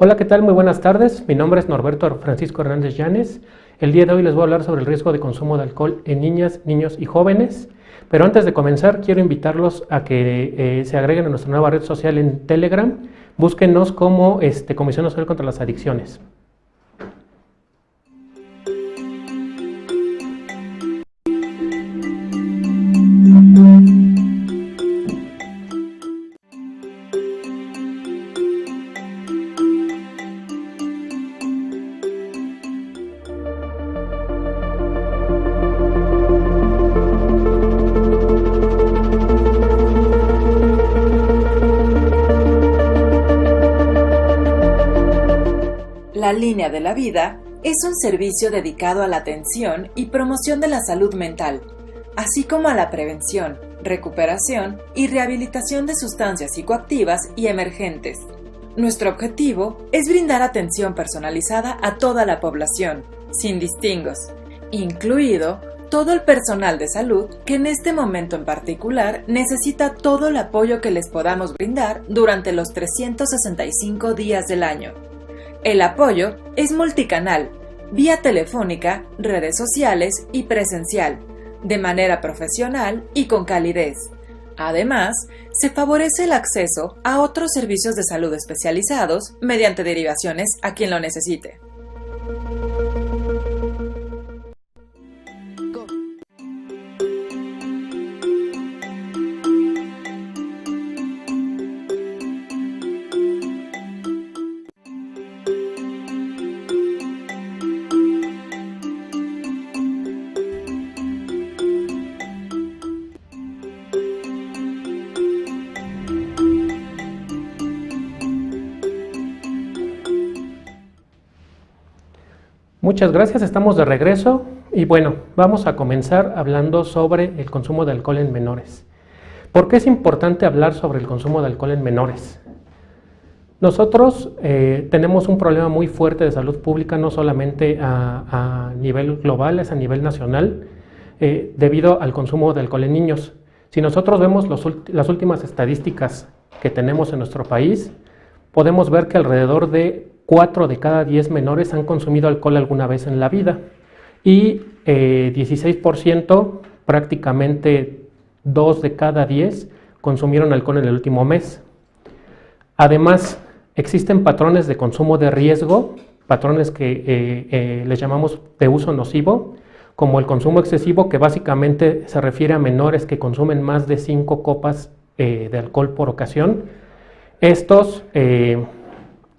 Hola, ¿qué tal? Muy buenas tardes. Mi nombre es Norberto Francisco Hernández Llanes. El día de hoy les voy a hablar sobre el riesgo de consumo de alcohol en niñas, niños y jóvenes. Pero antes de comenzar, quiero invitarlos a que se agreguen a nuestra nueva red social en Telegram. Búsquenos como Comisión Nacional contra las Adicciones. La Línea de la Vida es un servicio dedicado a la atención y promoción de la salud mental, así como a la prevención, recuperación y rehabilitación de sustancias psicoactivas y emergentes. Nuestro objetivo es brindar atención personalizada a toda la población, sin distingos, incluido todo el personal de salud que en este momento en particular necesita todo el apoyo que les podamos brindar durante los 365 días del año. El apoyo es multicanal, vía telefónica, redes sociales y presencial, de manera profesional y con calidez. Además, se favorece el acceso a otros servicios de salud especializados mediante derivaciones a quien lo necesite. Muchas gracias, estamos de regreso y bueno, vamos a comenzar hablando sobre el consumo de alcohol en menores. ¿Por qué es importante hablar sobre el consumo de alcohol en menores? Nosotros tenemos un problema muy fuerte de salud pública, no solamente a nivel global, es a nivel nacional, debido al consumo de alcohol en niños. Si nosotros vemos las últimas estadísticas que tenemos en nuestro país, podemos ver que alrededor de 4 de cada 10 menores han consumido alcohol alguna vez en la vida y 16%, prácticamente 2 de cada 10, consumieron alcohol en el último mes. Además, existen patrones de consumo de riesgo, patrones que les llamamos de uso nocivo, como el consumo excesivo, que básicamente se refiere a menores que consumen más de 5 copas de alcohol por ocasión. Estos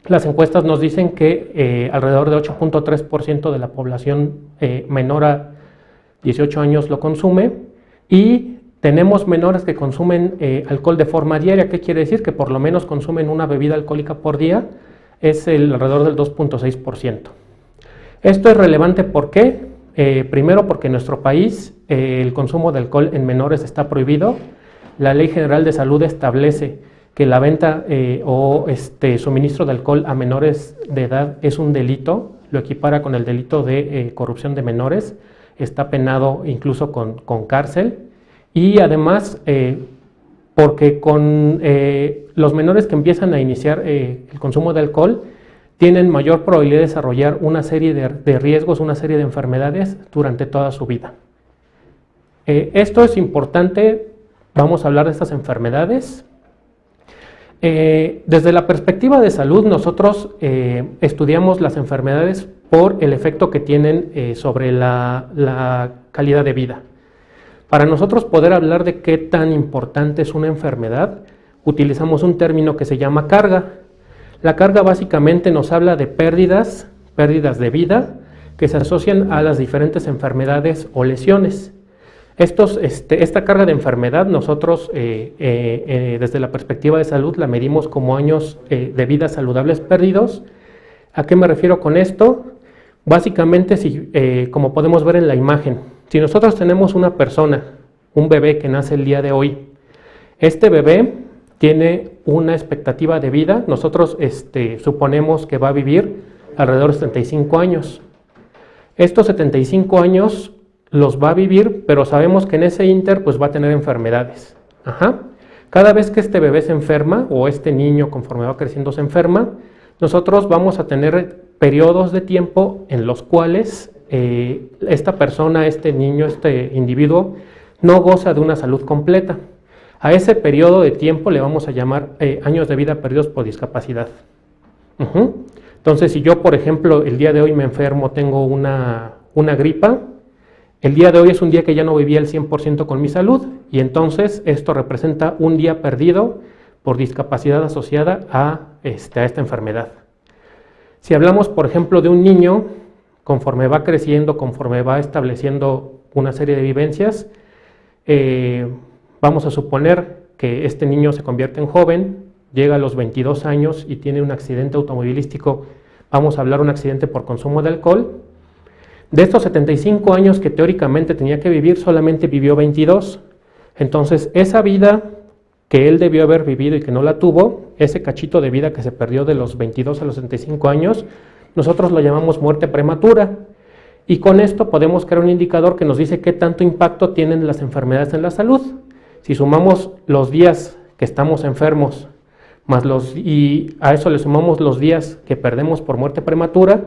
las encuestas nos dicen que alrededor de 8.3% de la población menor a 18 años lo consume y tenemos menores que consumen alcohol de forma diaria. ¿Qué quiere decir? Que por lo menos consumen una bebida alcohólica por día, es alrededor del 2.6%. Esto es relevante, ¿por qué? Primero porque en nuestro país el consumo de alcohol en menores está prohibido. La Ley General de Salud establece que la venta o suministro de alcohol a menores de edad es un delito, lo equipara con el delito de corrupción de menores, está penado incluso con cárcel, y además porque con los menores que empiezan a iniciar el consumo de alcohol tienen mayor probabilidad de desarrollar una serie de riesgos, una serie de enfermedades durante toda su vida. Esto es importante, vamos a hablar de estas enfermedades. Desde la perspectiva de salud, nosotros estudiamos las enfermedades por el efecto que tienen sobre la calidad de vida. Para nosotros poder hablar de qué tan importante es una enfermedad, utilizamos un término que se llama carga. La carga básicamente nos habla de pérdidas de vida que se asocian a las diferentes enfermedades o lesiones. Esta carga de enfermedad nosotros desde la perspectiva de salud la medimos como años de vida saludables perdidos. ¿A qué me refiero con esto? Básicamente, como podemos ver en la imagen, si nosotros tenemos una persona, un bebé que nace el día de hoy, este bebé tiene una expectativa de vida, nosotros suponemos que va a vivir alrededor de 75 años. Estos 75 años los va a vivir, pero sabemos que en ese ínter pues va a tener enfermedades. Cada vez que este bebé se enferma, o este niño conforme va creciendo se enferma, nosotros vamos a tener periodos de tiempo en los cuales esta persona, este niño, este individuo, no goza de una salud completa. A ese periodo de tiempo le vamos a llamar años de vida perdidos por discapacidad. Entonces, si yo, por ejemplo, el día de hoy me enfermo, tengo una gripa, el día de hoy es un día que ya no viví al 100% con mi salud, y entonces esto representa un día perdido por discapacidad asociada a esta enfermedad. Si hablamos, por ejemplo, de un niño, conforme va creciendo, conforme va estableciendo una serie de vivencias, vamos a suponer que este niño se convierte en joven, llega a los 22 años y tiene un accidente automovilístico, vamos a hablar de un accidente por consumo de alcohol. De estos 75 años que teóricamente tenía que vivir, solamente vivió 22. Entonces, esa vida que él debió haber vivido y que no la tuvo, ese cachito de vida que se perdió de los 22 a los 75 años, nosotros lo llamamos muerte prematura. Y con esto podemos crear un indicador que nos dice qué tanto impacto tienen las enfermedades en la salud. Si sumamos los días que estamos enfermos, y a eso le sumamos los días que perdemos por muerte prematura,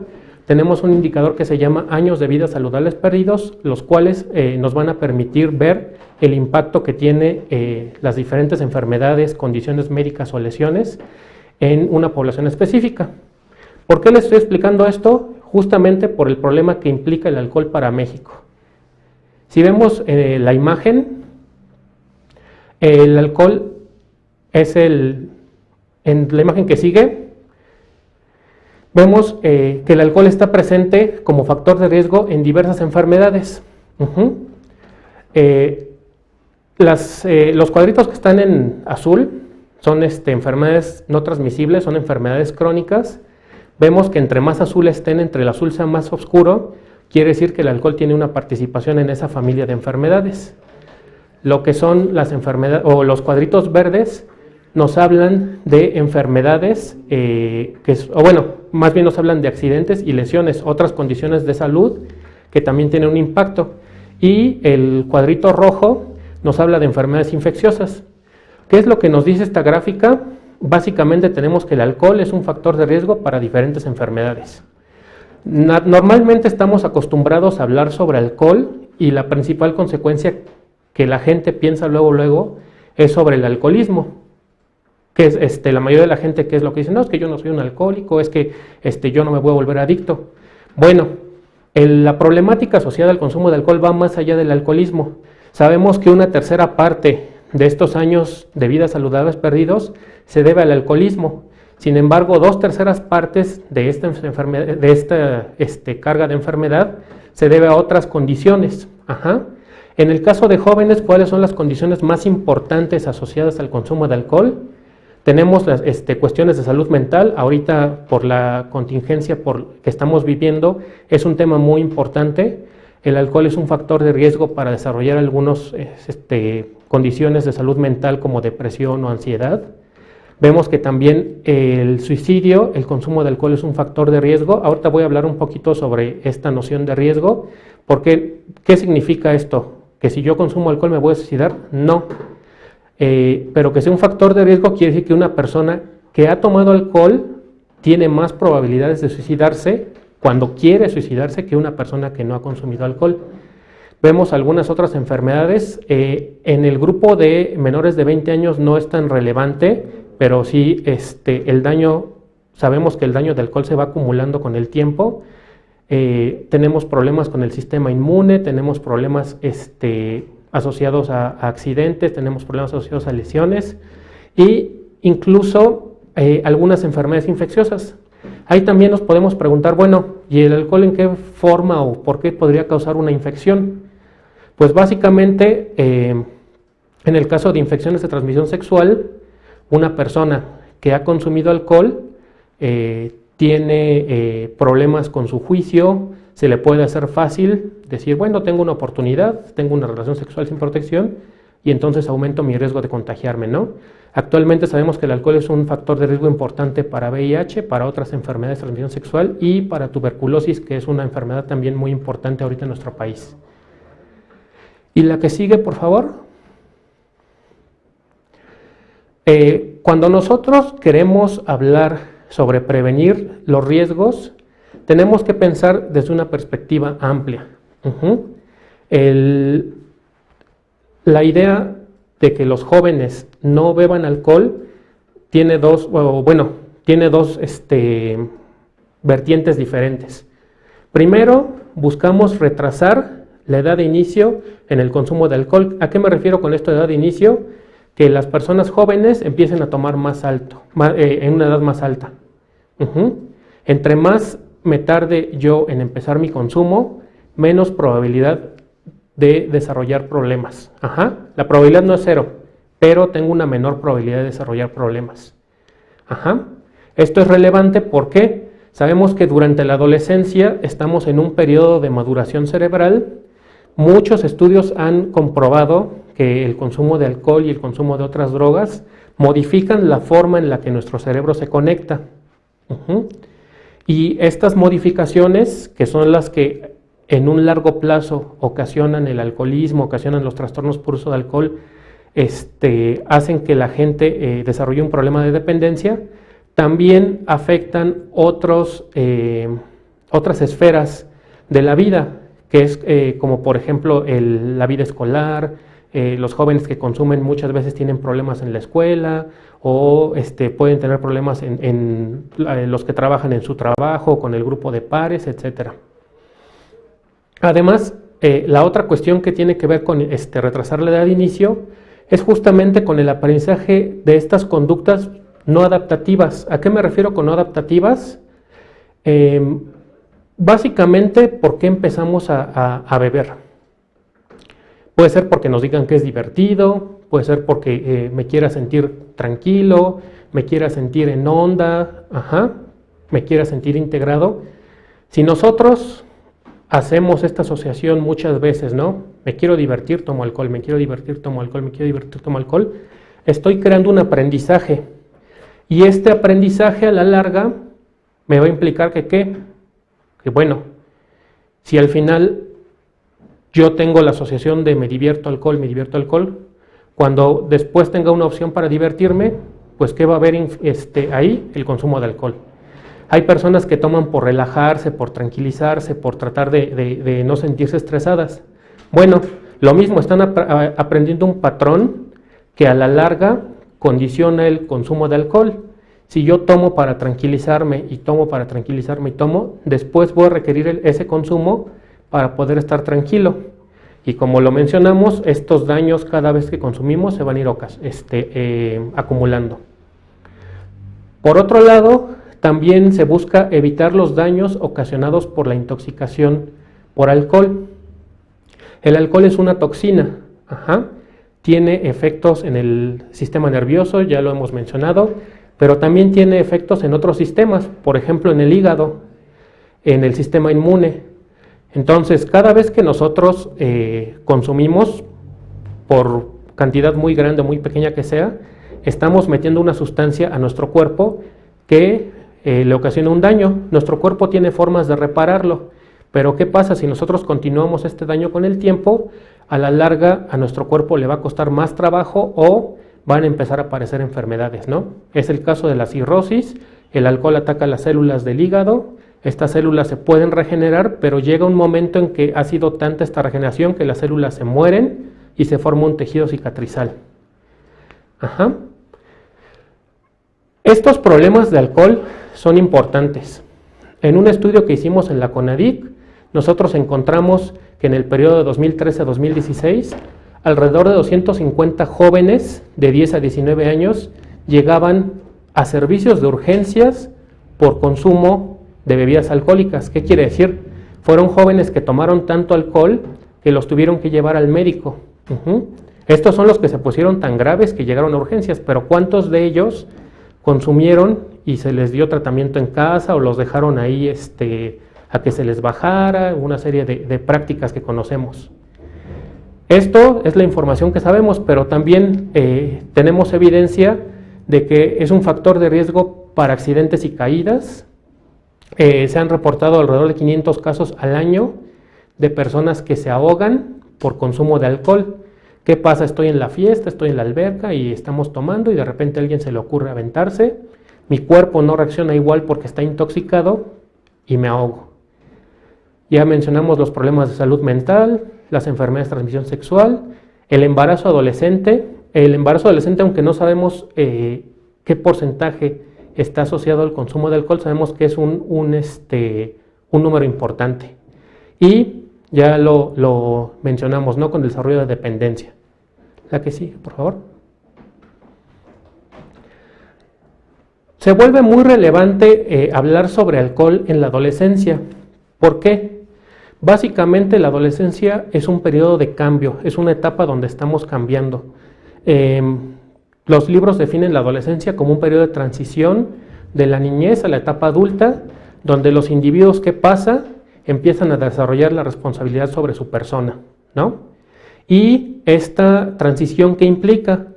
tenemos un indicador que se llama años de vida saludables perdidos, los cuales nos van a permitir ver el impacto que tiene las diferentes enfermedades, condiciones médicas o lesiones en una población específica. ¿Por qué les estoy explicando esto? Justamente por el problema que implica el alcohol para México. Si vemos la imagen, el alcohol es en la imagen que sigue, vemos que el alcohol está presente como factor de riesgo en diversas enfermedades. Los cuadritos que están en azul son enfermedades no transmisibles, son enfermedades crónicas. Vemos que entre más azul estén, entre el azul sea más oscuro, quiere decir que el alcohol tiene una participación en esa familia de enfermedades. Lo que son las enfermedades, o los cuadritos verdes, nos hablan de enfermedades, más bien nos hablan de accidentes y lesiones, otras condiciones de salud que también tienen un impacto. Y el cuadrito rojo nos habla de enfermedades infecciosas. ¿Qué es lo que nos dice esta gráfica? Básicamente tenemos que el alcohol es un factor de riesgo para diferentes enfermedades. Normalmente estamos acostumbrados a hablar sobre alcohol y la principal consecuencia que la gente piensa luego es sobre el alcoholismo. Que es la mayoría de la gente, que es lo que dice, no, es que yo no soy un alcohólico, es que yo no me voy a volver adicto. Bueno, la problemática asociada al consumo de alcohol va más allá del alcoholismo. Sabemos que una tercera parte de estos años de vida saludables perdidos se debe al alcoholismo. Sin embargo, 2/3 partes de esta carga de enfermedad se debe a otras condiciones. En el caso de jóvenes, ¿cuáles son las condiciones más importantes asociadas al consumo de alcohol? Tenemos las cuestiones de salud mental. Ahorita, por la contingencia que estamos viviendo, es un tema muy importante. El alcohol es un factor de riesgo para desarrollar algunas condiciones de salud mental como depresión o ansiedad. Vemos que también el suicidio, el consumo de alcohol es un factor de riesgo. Ahorita voy a hablar un poquito sobre esta noción de riesgo, porque ¿qué significa esto? ¿Que si yo consumo alcohol me voy a suicidar? No. Pero que sea un factor de riesgo quiere decir que una persona que ha tomado alcohol tiene más probabilidades de suicidarse cuando quiere suicidarse que una persona que no ha consumido alcohol. Vemos algunas otras enfermedades. En el grupo de menores de 20 años no es tan relevante, pero sí sabemos que el daño del alcohol se va acumulando con el tiempo. Tenemos problemas con el sistema inmune, tenemos problemas asociados a accidentes, tenemos problemas asociados a lesiones e incluso algunas enfermedades infecciosas. Ahí también nos podemos preguntar, bueno, ¿y el alcohol en qué forma o por qué podría causar una infección? Pues básicamente, en el caso de infecciones de transmisión sexual, una persona que ha consumido alcohol tiene problemas con su juicio. Se le puede hacer fácil decir, bueno, tengo una oportunidad, tengo una relación sexual sin protección y entonces aumento mi riesgo de contagiarme, ¿no? Actualmente sabemos que el alcohol es un factor de riesgo importante para VIH, para otras enfermedades de transmisión sexual y para tuberculosis, que es una enfermedad también muy importante ahorita en nuestro país. Y la que sigue, por favor. Cuando nosotros queremos hablar sobre prevenir los riesgos, tenemos que pensar desde una perspectiva amplia. La idea de que los jóvenes no beban alcohol tiene dos vertientes diferentes. Primero, buscamos retrasar la edad de inicio en el consumo de alcohol. ¿A qué me refiero con esto de edad de inicio? Que las personas jóvenes empiecen a tomar más alto, en una edad más alta. Entre más me tarde yo en empezar mi consumo, menos probabilidad de desarrollar problemas. La probabilidad no es 0, pero tengo una menor probabilidad de desarrollar problemas. Esto es relevante porque sabemos que durante la adolescencia estamos en un periodo de maduración cerebral. Muchos estudios han comprobado que el consumo de alcohol y el consumo de otras drogas modifican la forma en la que nuestro cerebro se conecta. Y estas modificaciones, que son las que en un largo plazo ocasionan el alcoholismo, ocasionan los trastornos por uso de alcohol, hacen que la gente desarrolle un problema de dependencia, también afectan otras esferas de la vida, que es como por ejemplo la vida escolar. Los jóvenes que consumen muchas veces tienen problemas en la escuela o pueden tener problemas en los que trabajan en su trabajo, con el grupo de pares, etc. Además, la otra cuestión que tiene que ver con retrasar la edad de inicio es justamente con el aprendizaje de estas conductas no adaptativas. ¿A qué me refiero con no adaptativas? Básicamente, ¿por qué empezamos a beber? Puede ser porque nos digan que es divertido, puede ser porque me quiera sentir tranquilo, me quiera sentir en onda, me quiera sentir integrado. Si nosotros hacemos esta asociación muchas veces, ¿no? Me quiero divertir, tomo alcohol, me quiero divertir, tomo alcohol, me quiero divertir, tomo alcohol. Estoy creando un aprendizaje. Y este aprendizaje a la larga me va a implicar que bueno, si al final yo tengo la asociación de me divierto alcohol, cuando después tenga una opción para divertirme, pues ¿qué va a haber ahí? El consumo de alcohol. Hay personas que toman por relajarse, por tranquilizarse, por tratar de no sentirse estresadas. Bueno, lo mismo, están aprendiendo un patrón que a la larga condiciona el consumo de alcohol. Si yo tomo para tranquilizarme y tomo para tranquilizarme y tomo, después voy a requerir ese consumo para poder estar tranquilo. Y como lo mencionamos, estos daños cada vez que consumimos se van a ir acumulando. Por otro lado, también se busca evitar los daños ocasionados por la intoxicación por alcohol. El alcohol es una toxina, tiene efectos en el sistema nervioso, ya lo hemos mencionado, pero también tiene efectos en otros sistemas, por ejemplo en el hígado, en el sistema inmune. Entonces, cada vez que nosotros consumimos, por cantidad muy grande o muy pequeña que sea, estamos metiendo una sustancia a nuestro cuerpo que le ocasiona un daño. Nuestro cuerpo tiene formas de repararlo, pero ¿qué pasa si nosotros continuamos este daño con el tiempo? A la larga a nuestro cuerpo le va a costar más trabajo o van a empezar a aparecer enfermedades, ¿no? Es el caso de la cirrosis. El alcohol ataca las células del hígado. Estas células se pueden regenerar, pero llega un momento en que ha sido tanta esta regeneración que las células se mueren y se forma un tejido cicatrizal. Estos problemas de alcohol son importantes. En un estudio que hicimos en la CONADIC, nosotros encontramos que en el periodo de 2013 a 2016, alrededor de 250 jóvenes de 10 a 19 años llegaban a servicios de urgencias por consumo de bebidas alcohólicas. ¿Qué quiere decir? Fueron jóvenes que tomaron tanto alcohol que los tuvieron que llevar al médico. Estos son los que se pusieron tan graves que llegaron a urgencias, pero ¿cuántos de ellos consumieron y se les dio tratamiento en casa o los dejaron ahí a que se les bajara? Una serie de prácticas que conocemos. Esto es la información que sabemos, pero también tenemos evidencia de que es un factor de riesgo para accidentes y caídas. Se han reportado alrededor de 500 casos al año de personas que se ahogan por consumo de alcohol. ¿Qué pasa? Estoy en la fiesta, estoy en la alberca y estamos tomando y de repente a alguien se le ocurre aventarse, mi cuerpo no reacciona igual porque está intoxicado y me ahogo. Ya mencionamos los problemas de salud mental, las enfermedades de transmisión sexual, el embarazo adolescente. El embarazo adolescente, aunque no sabemos qué porcentaje está asociado al consumo de alcohol, sabemos que es un número importante. Y ya lo mencionamos, ¿no? Con el desarrollo de dependencia. La que sigue, por favor. Se vuelve muy relevante hablar sobre alcohol en la adolescencia. ¿Por qué? Básicamente la adolescencia es un periodo de cambio, es una etapa donde estamos cambiando. Los libros definen la adolescencia como un periodo de transición de la niñez a la etapa adulta, donde los individuos, ¿qué pasa? Empiezan a desarrollar la responsabilidad sobre su persona, ¿no? Y esta transición, ¿qué implica?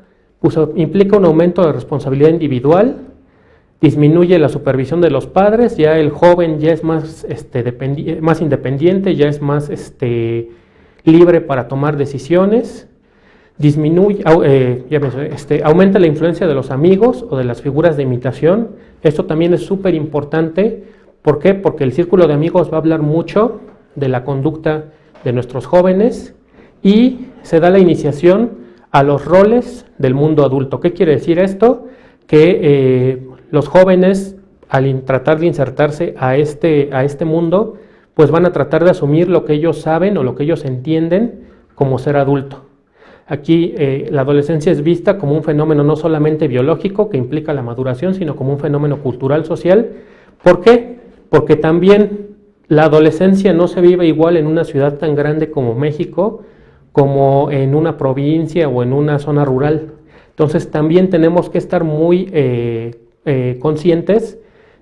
Pues implica un aumento de responsabilidad individual, disminuye la supervisión de los padres, ya el joven ya es más, más independiente, ya es más libre para tomar decisiones, disminuye, aumenta la influencia de los amigos o de las figuras de imitación. Esto también es súper importante. ¿Por qué? Porque el círculo de amigos va a hablar mucho de la conducta de nuestros jóvenes y se da la iniciación a los roles del mundo adulto. ¿Qué quiere decir esto? Que los jóvenes, al tratar de insertarse a este mundo, pues van a tratar de asumir lo que ellos saben o lo que ellos entienden como ser adulto. Aquí la adolescencia es vista como un fenómeno no solamente biológico que implica la maduración, sino como un fenómeno cultural, social. ¿Por qué? Porque también la adolescencia no se vive igual en una ciudad tan grande como México, como en una provincia o en una zona rural. Entonces también tenemos que estar muy conscientes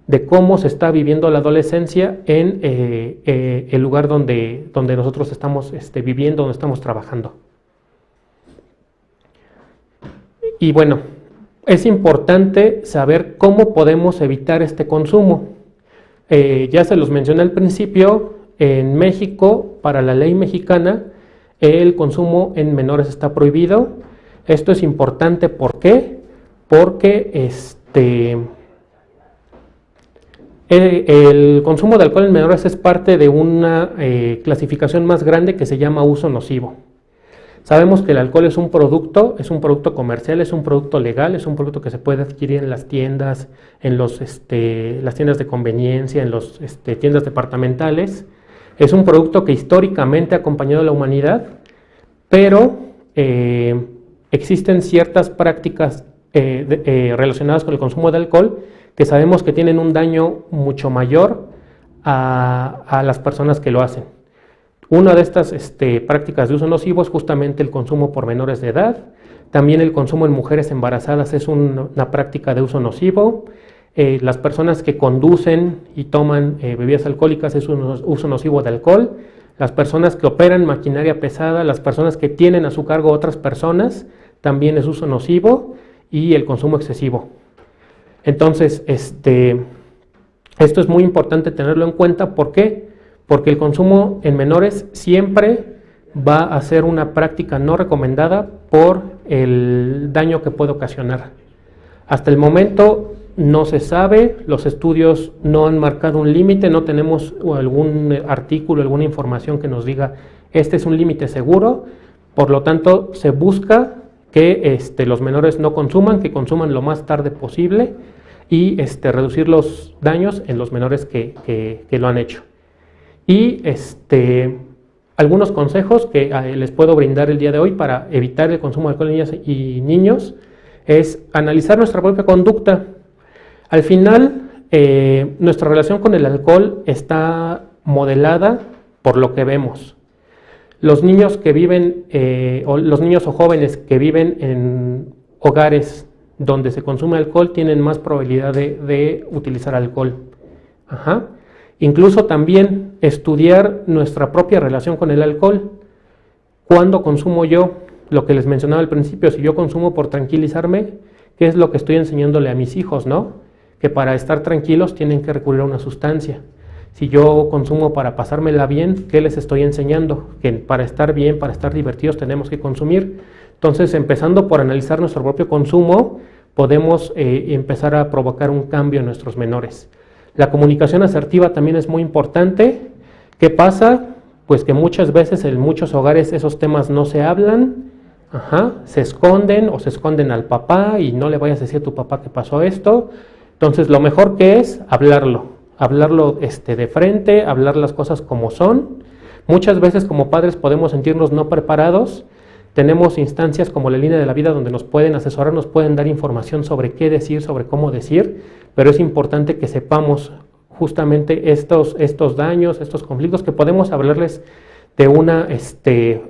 de cómo se está viviendo la adolescencia en el lugar donde nosotros estamos viviendo, donde estamos trabajando. Y bueno, es importante saber cómo podemos evitar este consumo. Ya se los mencioné al principio, en México, para la ley mexicana, el consumo en menores está prohibido. Esto es importante, ¿por qué? Porque el consumo de alcohol en menores es parte de una clasificación más grande que se llama uso nocivo. Sabemos que el alcohol es un producto comercial, es un producto legal, es un producto que se puede adquirir en las tiendas, en las tiendas de conveniencia, en las tiendas departamentales. Es un producto que históricamente ha acompañado a la humanidad, pero existen ciertas prácticas relacionadas con el consumo de alcohol que sabemos que tienen un daño mucho mayor a las personas que lo hacen. Una de estas prácticas de uso nocivo es justamente el consumo por menores de edad. También el consumo en mujeres embarazadas es una práctica de uso nocivo. Las personas que conducen y toman bebidas alcohólicas es un uso nocivo de alcohol. Las personas que operan maquinaria pesada, las personas que tienen a su cargo otras personas, también es uso nocivo, y el consumo excesivo. Entonces, esto es muy importante tenerlo en cuenta. ¿Por qué? Porque el consumo en menores siempre va a ser una práctica no recomendada por el daño que puede ocasionar. Hasta el momento no se sabe, los estudios no han marcado un límite, no tenemos algún artículo, alguna información que nos diga este es un límite seguro. Por lo tanto, se busca que los menores no consuman, que consuman lo más tarde posible y reducir los daños en los menores que lo han hecho. Y algunos consejos que les puedo brindar el día de hoy para evitar el consumo de alcohol en niñas y niños es analizar nuestra propia conducta. Al final, nuestra relación con el alcohol está modelada por lo que vemos. Los niños que viven, los niños o jóvenes que viven en hogares donde se consume alcohol tienen más probabilidad de utilizar alcohol. Ajá. Incluso también estudiar nuestra propia relación con el alcohol. ¿Cuándo consumo yo? Lo que les mencionaba al principio, si yo consumo por tranquilizarme, ¿qué es lo que estoy enseñándole a mis hijos, no? Que para estar tranquilos tienen que recurrir a una sustancia. Si yo consumo para pasármela bien, ¿qué les estoy enseñando? Que para estar bien, para estar divertidos tenemos que consumir. Entonces, empezando por analizar nuestro propio consumo, podemos empezar a provocar un cambio en nuestros menores. La comunicación asertiva también es muy importante. ¿Qué pasa? Pues que muchas veces en muchos hogares esos temas no se hablan, se esconden o se esconden al papá y no le vayas a decir a tu papá que pasó esto. Entonces lo mejor que es hablarlo de frente, hablar las cosas como son. Muchas veces como padres podemos sentirnos no preparados. Tenemos instancias como la línea de la vida donde nos pueden asesorar, nos pueden dar información sobre qué decir, sobre cómo decir, pero es importante que sepamos justamente estos daños, estos conflictos, que podemos hablarles de una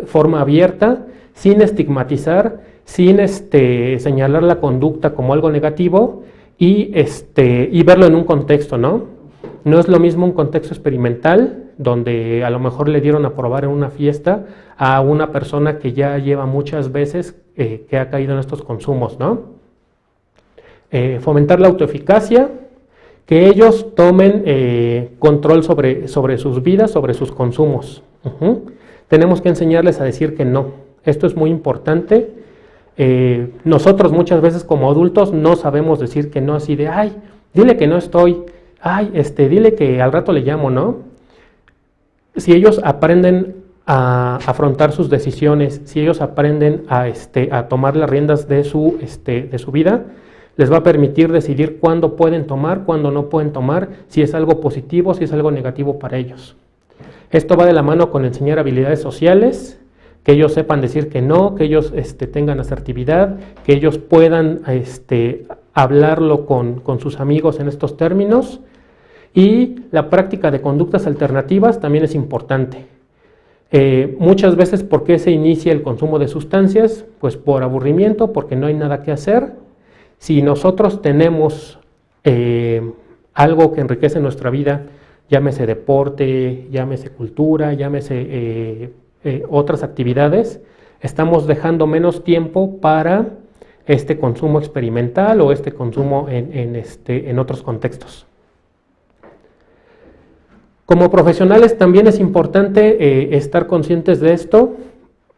forma abierta, sin estigmatizar, sin señalar la conducta como algo negativo y verlo en un contexto, ¿no? No es lo mismo un contexto experimental, donde a lo mejor le dieron a probar en una fiesta a una persona que ya lleva muchas veces que ha caído en estos consumos, ¿no? Fomentar la autoeficacia, que ellos tomen control sobre sus vidas, sobre sus consumos. Tenemos que enseñarles a decir que no. Esto es muy importante. Nosotros muchas veces como adultos no sabemos decir que no, así de, ay, dile que no estoy, ay, dile que al rato le llamo, ¿no? Si ellos aprenden a afrontar sus decisiones, si ellos aprenden a tomar las riendas de su vida, les va a permitir decidir cuándo pueden tomar, cuándo no pueden tomar, si es algo positivo, si es algo negativo para ellos. Esto va de la mano con enseñar habilidades sociales, que ellos sepan decir que no, que ellos tengan asertividad, que ellos puedan hablarlo con sus amigos en estos términos. Y la práctica de conductas alternativas también es importante. Muchas veces, ¿por qué se inicia el consumo de sustancias? Pues por aburrimiento, porque no hay nada que hacer. Si nosotros tenemos algo que enriquece nuestra vida, llámese deporte, llámese cultura, llámese otras actividades, estamos dejando menos tiempo para este consumo experimental o este consumo en otros contextos. Como profesionales también es importante estar conscientes de esto.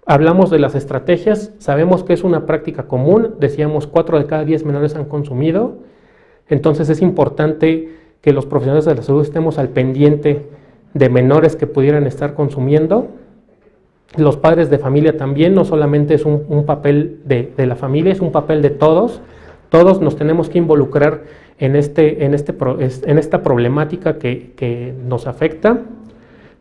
Hablamos de las estrategias, sabemos que es una práctica común, decíamos 4 de cada 10 menores han consumido, entonces es importante que los profesionales de la salud estemos al pendiente de menores que pudieran estar consumiendo. Los padres de familia también, no solamente es un papel de la familia, es un papel de todos. Todos nos tenemos que involucrar en esta problemática que nos afecta.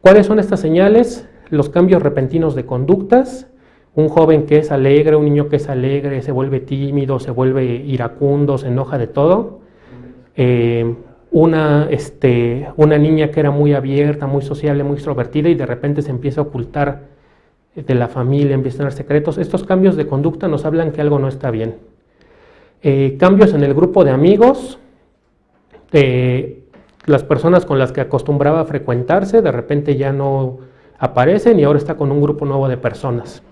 ¿Cuáles son estas señales? Los cambios repentinos de conductas. Un joven que es alegre, un niño que es alegre, se vuelve tímido, se vuelve iracundo, se enoja de todo. Una niña que era muy abierta, muy sociable, muy extrovertida y de repente se empieza a ocultar de la familia, empieza a tener secretos. Estos cambios de conducta nos hablan que algo no está bien. Cambios en el grupo de amigos. Las personas con las que acostumbraba a frecuentarse de repente ya no aparecen y ahora está con un grupo nuevo de personas.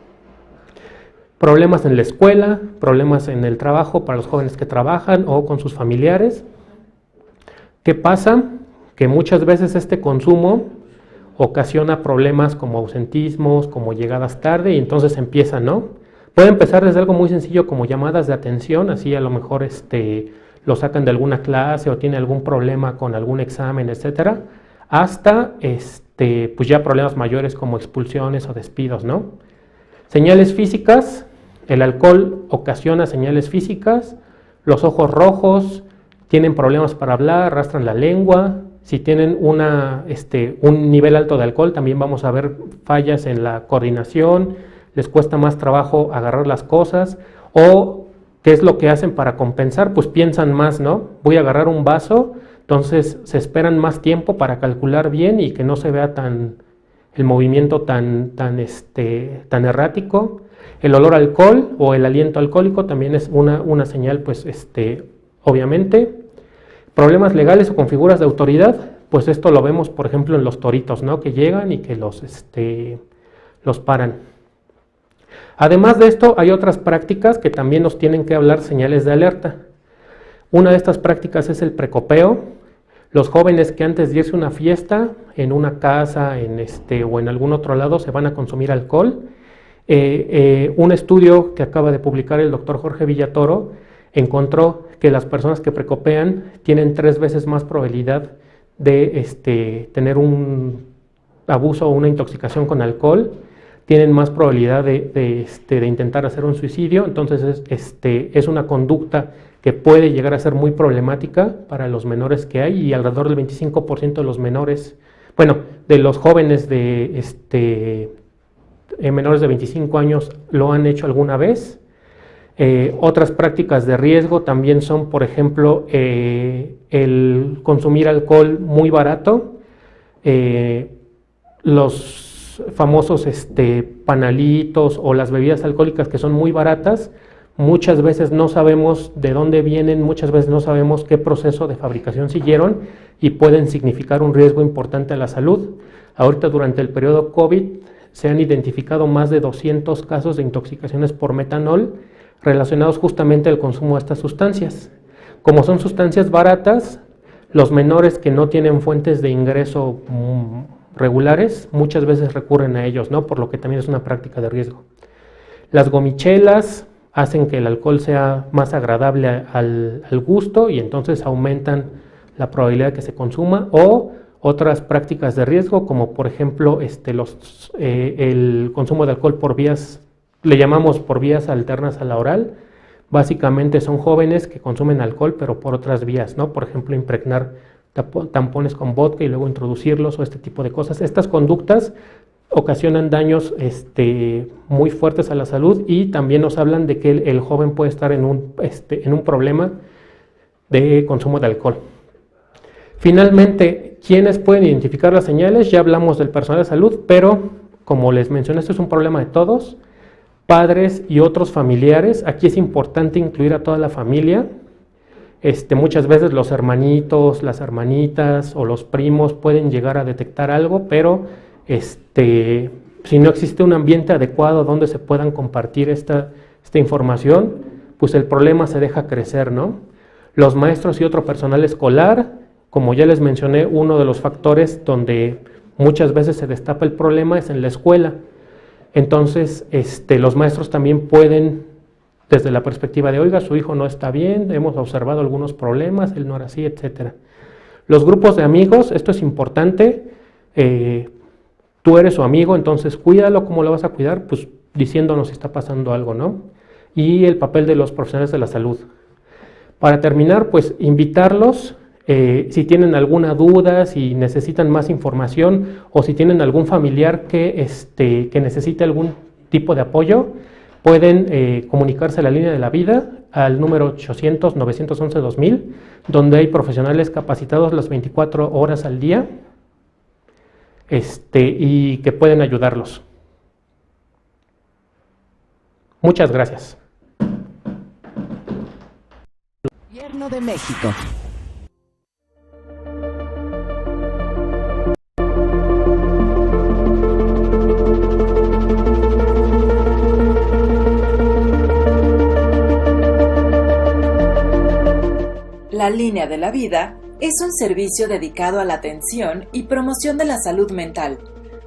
Problemas en la escuela, problemas en el trabajo para los jóvenes que trabajan o con sus familiares. ¿Qué pasa? Que muchas veces este consumo ocasiona problemas como ausentismos, como llegadas tarde y entonces empieza, ¿no? Puede empezar desde algo muy sencillo como llamadas de atención, así a lo mejor lo sacan de alguna clase o tiene algún problema con algún examen, etcétera, hasta pues ya problemas mayores como expulsiones o despidos, ¿no? Señales físicas, el alcohol ocasiona señales físicas, los ojos rojos, tienen problemas para hablar, arrastran la lengua. Si tienen un nivel alto de alcohol, también vamos a ver fallas en la coordinación, les cuesta más trabajo agarrar las cosas, o ¿qué es lo que hacen para compensar? Pues piensan más, ¿no? Voy a agarrar un vaso, entonces se esperan más tiempo para calcular bien y que no se vea el movimiento tan errático. El olor a alcohol o el aliento alcohólico también es una señal, pues, obviamente. Problemas legales o con figuras de autoridad, pues esto lo vemos, por ejemplo, en los toritos, ¿no? Que llegan y que los paran. Además de esto, hay otras prácticas que también nos tienen que hablar señales de alerta. Una de estas prácticas es el precopeo. Los jóvenes que antes de irse a una fiesta, en una casa, o en algún otro lado, se van a consumir alcohol. Un estudio que acaba de publicar el doctor Jorge Villatoro encontró que las personas que precopean tienen 3 veces más probabilidad de tener un abuso o una intoxicación con alcohol, tienen más probabilidad de intentar hacer un suicidio. Entonces es una conducta que puede llegar a ser muy problemática para los menores que hay, y alrededor del 25% de los menores, bueno, de los jóvenes menores de 25 años lo han hecho alguna vez. Otras prácticas de riesgo también son, por ejemplo, el consumir alcohol muy barato, los famosos panalitos o las bebidas alcohólicas que son muy baratas. Muchas veces no sabemos de dónde vienen, muchas veces no sabemos qué proceso de fabricación siguieron y pueden significar un riesgo importante a la salud. Ahorita durante el periodo COVID se han identificado más de 200 casos de intoxicaciones por metanol relacionados justamente al consumo de estas sustancias. Como son sustancias baratas, los menores que no tienen fuentes de ingreso regulares muchas veces recurren a ellos, ¿no? Por lo que también es una práctica de riesgo. Las gomichelas hacen que el alcohol sea más agradable al gusto y entonces aumentan la probabilidad de que se consuma, o otras prácticas de riesgo como por ejemplo el consumo de alcohol por vías, le llamamos por vías alternas a la oral. Básicamente son jóvenes que consumen alcohol pero por otras vías, ¿no? Por ejemplo, impregnar tampones con vodka y luego introducirlos, o este tipo de cosas. Estas conductas ocasionan daños muy fuertes a la salud, y también nos hablan de que el joven puede estar en un problema de consumo de alcohol. Finalmente, ¿quiénes pueden identificar las señales? Ya hablamos del personal de salud, pero como les mencioné, esto es un problema de todos, padres y otros familiares. Aquí es importante incluir a toda la familia. Muchas veces los hermanitos, las hermanitas o los primos pueden llegar a detectar algo, pero si no existe un ambiente adecuado donde se puedan compartir esta información, pues el problema se deja crecer, ¿no? Los maestros y otro personal escolar, como ya les mencioné, uno de los factores donde muchas veces se destapa el problema es en la escuela. Entonces, los maestros también pueden, desde la perspectiva de, oiga, su hijo no está bien, hemos observado algunos problemas, él no era así, etc. Los grupos de amigos, esto es importante. Tú eres su amigo, entonces cuídalo. ¿Cómo lo vas a cuidar? Pues diciéndonos si está pasando algo, ¿no? Y el papel de los profesionales de la salud. Para terminar, pues invitarlos, si tienen alguna duda, si necesitan más información o si tienen algún familiar que necesite algún tipo de apoyo, pueden comunicarse a la línea de la vida al número 800-911-2000, donde hay profesionales capacitados las 24 horas al día y que pueden ayudarlos. Muchas gracias. Gobierno de México. La Línea de la Vida es un servicio dedicado a la atención y promoción de la salud mental,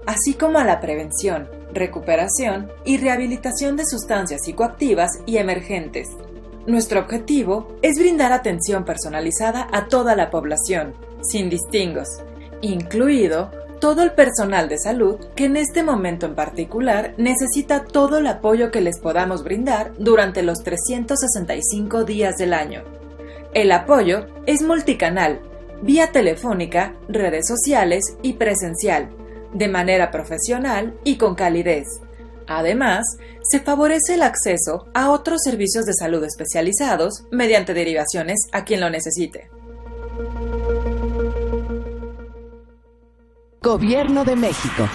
así como a la prevención, recuperación y rehabilitación de sustancias psicoactivas y emergentes. Nuestro objetivo es brindar atención personalizada a toda la población, sin distingos, incluido todo el personal de salud que en este momento en particular necesita todo el apoyo que les podamos brindar durante los 365 días del año. El apoyo es multicanal, vía telefónica, redes sociales y presencial, de manera profesional y con calidez. Además, se favorece el acceso a otros servicios de salud especializados mediante derivaciones a quien lo necesite. Gobierno de México.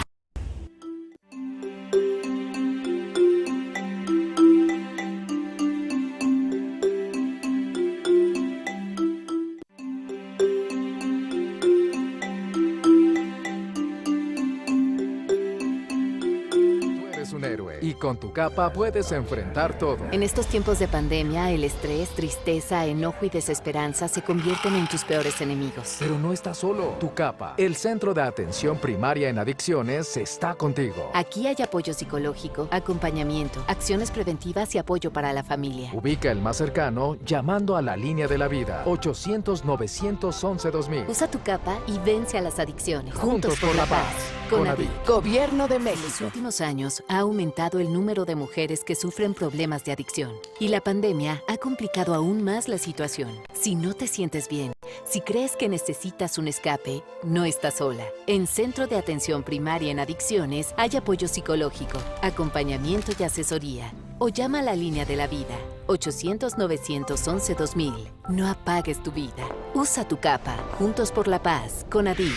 eres un héroe y con tu capa puedes enfrentar todo. En estos tiempos de pandemia, el estrés, tristeza, enojo y desesperanza se convierten en tus peores enemigos. Pero no estás solo. Tu capa, el Centro de Atención Primaria en Adicciones, está contigo. Aquí hay apoyo psicológico, acompañamiento, acciones preventivas y apoyo para la familia. Ubica el más cercano llamando a la línea de la vida, 800-911-2000. Usa tu capa y vence a las adicciones. Juntos por la paz. CONADIC. Gobierno de En los México. últimos años ha aumentado el número de mujeres que sufren problemas de adicción. Y la pandemia ha complicado aún más la situación. Si no te sientes bien, si crees que necesitas un escape, no estás sola. En Centro de Atención Primaria en Adicciones hay apoyo psicológico, acompañamiento y asesoría. O llama a la línea de la vida, 800-911-2000. No apagues tu vida. Usa tu capa. Juntos por la paz. CONADIC.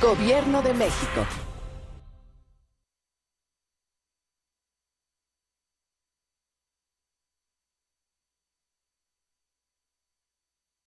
Gobierno de México.